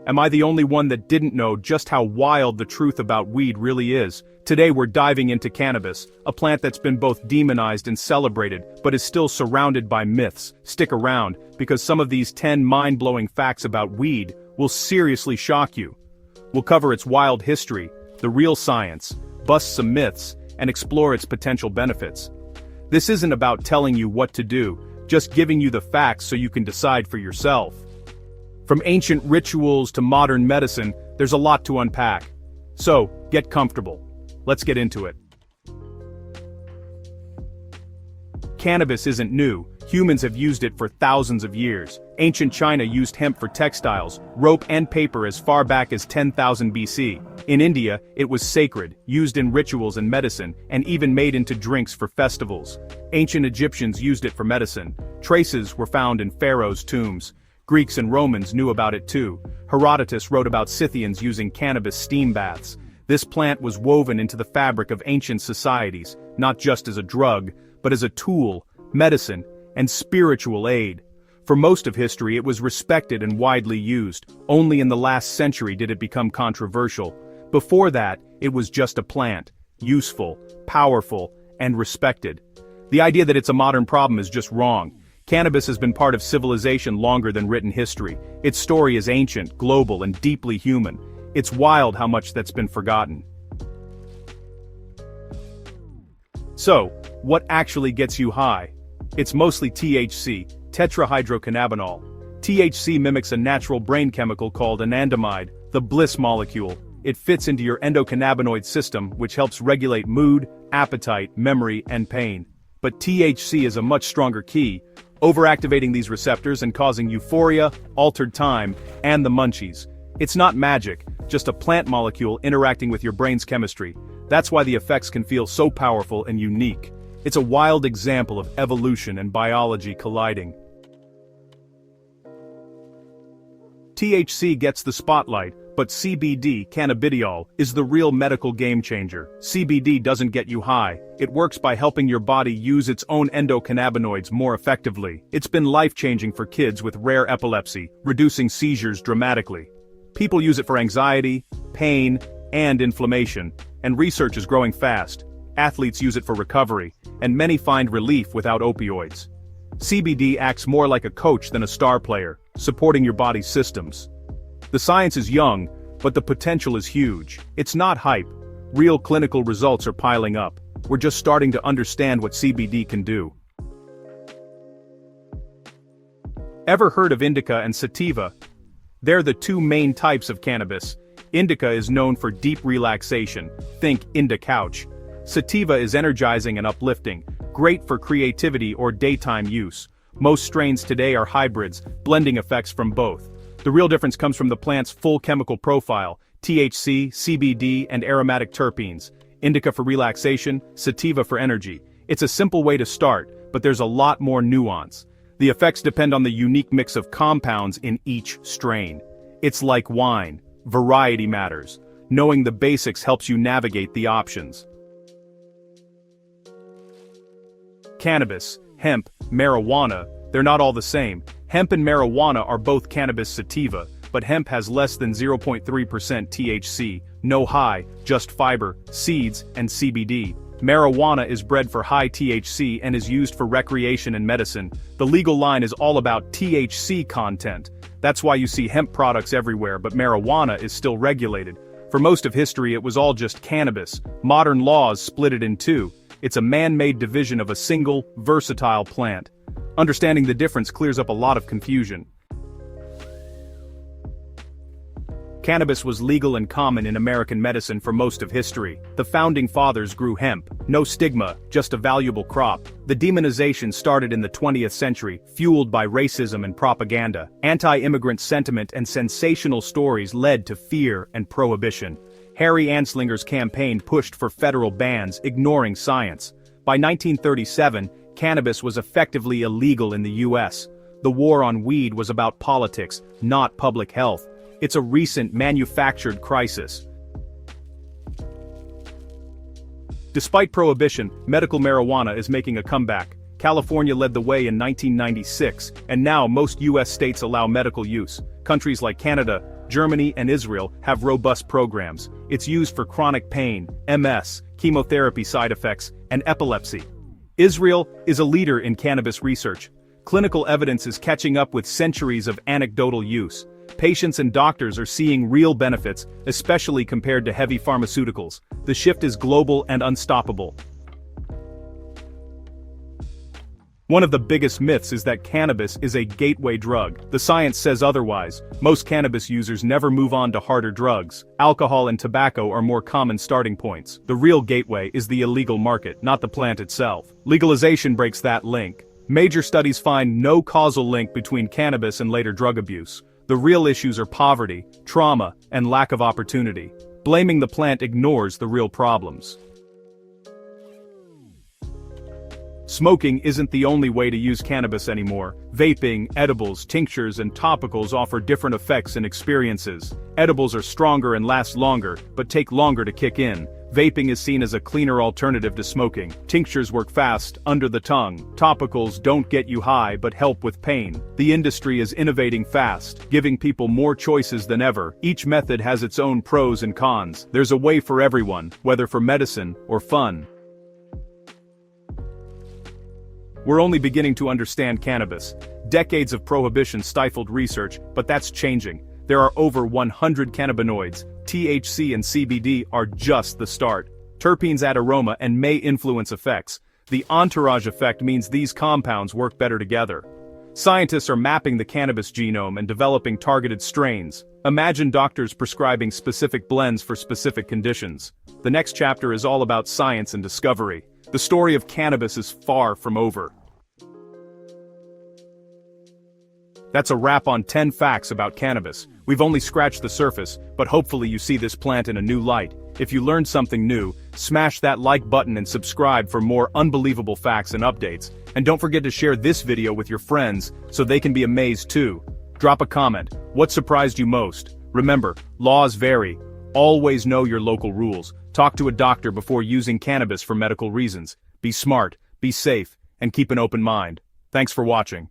Am I the only one that didn't know just how wild the truth about weed really is? Today we're diving into cannabis, a plant that's been both demonized and celebrated, but is still surrounded by myths. Stick around, because some of these 10 mind-blowing facts about weed will seriously shock you. We'll cover its wild history, the real science, bust some myths, and explore its potential benefits. This isn't about telling you what to do, just giving you the facts so you can decide for yourself. From ancient rituals to modern medicine, there's a lot to unpack. So, get comfortable. Let's get into it. Cannabis isn't new. Humans have used it for thousands of years. Ancient China used hemp for textiles, rope and paper as far back as 10,000 BC. In India, it was sacred, used in rituals and medicine, and even made into drinks for festivals. Ancient Egyptians used it for medicine. Traces were found in pharaohs' tombs. Greeks and Romans knew about it too. Herodotus wrote about Scythians using cannabis steam baths. This plant was woven into the fabric of ancient societies, not just as a drug, but as a tool, medicine, and spiritual aid. For most of history it was respected and widely used. Only in the last century did it become controversial. Before that, it was just a plant, useful, powerful, and respected. The idea that it's a modern problem is just wrong. Cannabis has been part of civilization longer than written history. Its story is ancient, global, and deeply human. It's wild how much that's been forgotten. So, what actually gets you high? It's mostly THC, tetrahydrocannabinol. THC mimics a natural brain chemical called anandamide, the bliss molecule. It fits into your endocannabinoid system, which helps regulate mood, appetite, memory, and pain. But THC is a much stronger key, overactivating these receptors and causing euphoria, altered time, and the munchies. It's not magic, just a plant molecule interacting with your brain's chemistry. That's why the effects can feel so powerful and unique. It's a wild example of evolution and biology colliding. THC gets the spotlight, but CBD, cannabidiol, is the real medical game changer. CBD doesn't get you high. It works by helping your body use its own endocannabinoids more effectively. It's been life-changing for kids with rare epilepsy, reducing seizures dramatically. People use it for anxiety, pain, and inflammation, and research is growing fast. Athletes use it for recovery, and many find relief without opioids. CBD acts more like a coach than a star player, supporting your body's systems. The science is young, but the potential is huge. It's not hype. Real clinical results are piling up. We're just starting to understand what CBD can do. Ever heard of indica and sativa? They're the two main types of cannabis. Indica is known for deep relaxation. Think Indicouch. Sativa is energizing and uplifting, great for creativity or daytime use. Most strains today are hybrids, blending effects from both. The real difference comes from the plant's full chemical profile: THC, CBD, and aromatic terpenes. Indica for relaxation, sativa for energy. It's a simple way to start, but there's a lot more nuance. The effects depend on the unique mix of compounds in each strain. It's like wine. Variety matters. Knowing the basics helps you navigate the options. Cannabis, hemp, marijuana, they're not all the same. Hemp and marijuana are both cannabis sativa, but hemp has less than 0.3% THC, no high, just fiber, seeds, and CBD. Marijuana is bred for high THC and is used for recreation and medicine. The legal line is all about THC content. That's why you see hemp products everywhere, but marijuana is still regulated. For most of history it was all just cannabis. Modern laws split it in two. It's a man-made division of a single, versatile plant. Understanding the difference clears up a lot of confusion. Cannabis was legal and common in American medicine for most of history. The founding fathers grew hemp. No stigma, just a valuable crop. The demonization started in the 20th century, fueled by racism and propaganda. Anti-immigrant sentiment and sensational stories led to fear and prohibition. Harry Anslinger's campaign pushed for federal bans, ignoring science. By 1937, cannabis was effectively illegal in the US. The war on weed was about politics, not public health. It's a recent manufactured crisis. Despite prohibition, medical marijuana is making a comeback. California led the way in 1996, and now most US states allow medical use. Countries like Canada, Germany and Israel have robust programs. It's used for chronic pain, MS, chemotherapy side effects, and epilepsy. Israel is a leader in cannabis research. Clinical evidence is catching up with centuries of anecdotal use. Patients and doctors are seeing real benefits, especially compared to heavy pharmaceuticals. The shift is global and unstoppable. One of the biggest myths is that cannabis is a gateway drug. The science says otherwise. Most cannabis users never move on to harder drugs. Alcohol and tobacco are more common starting points. The real gateway is the illegal market, not the plant itself. Legalization breaks that link. Major studies find no causal link between cannabis and later drug abuse. The real issues are poverty, trauma, and lack of opportunity. Blaming the plant ignores the real problems. Smoking isn't the only way to use cannabis anymore. Vaping, edibles, tinctures, and topicals offer different effects and experiences. Edibles are stronger and last longer, but take longer to kick in. Vaping is seen as a cleaner alternative to smoking. Tinctures work fast, under the tongue. Topicals don't get you high but help with pain. The industry is innovating fast, giving people more choices than ever. Each method has its own pros and cons. There's a way for everyone, whether for medicine or fun. We're only beginning to understand cannabis. Decades of prohibition stifled research, but that's changing. There are over 100 cannabinoids. THC and CBD are just the start. Terpenes add aroma and may influence effects. The entourage effect means these compounds work better together. Scientists are mapping the cannabis genome and developing targeted strains. Imagine doctors prescribing specific blends for specific conditions. The next chapter is all about science and discovery. The story of cannabis is far from over. That's a wrap on 10 facts about cannabis. We've only scratched the surface, but hopefully you see this plant in a new light. If you learned something new, smash that like button and subscribe for more unbelievable facts and updates. And don't forget to share this video with your friends so they can be amazed too. Drop a comment. What surprised you most? Remember, laws vary. Always know your local rules. Talk to a doctor before using cannabis for medical reasons. Be smart, be safe, and keep an open mind. Thanks for watching.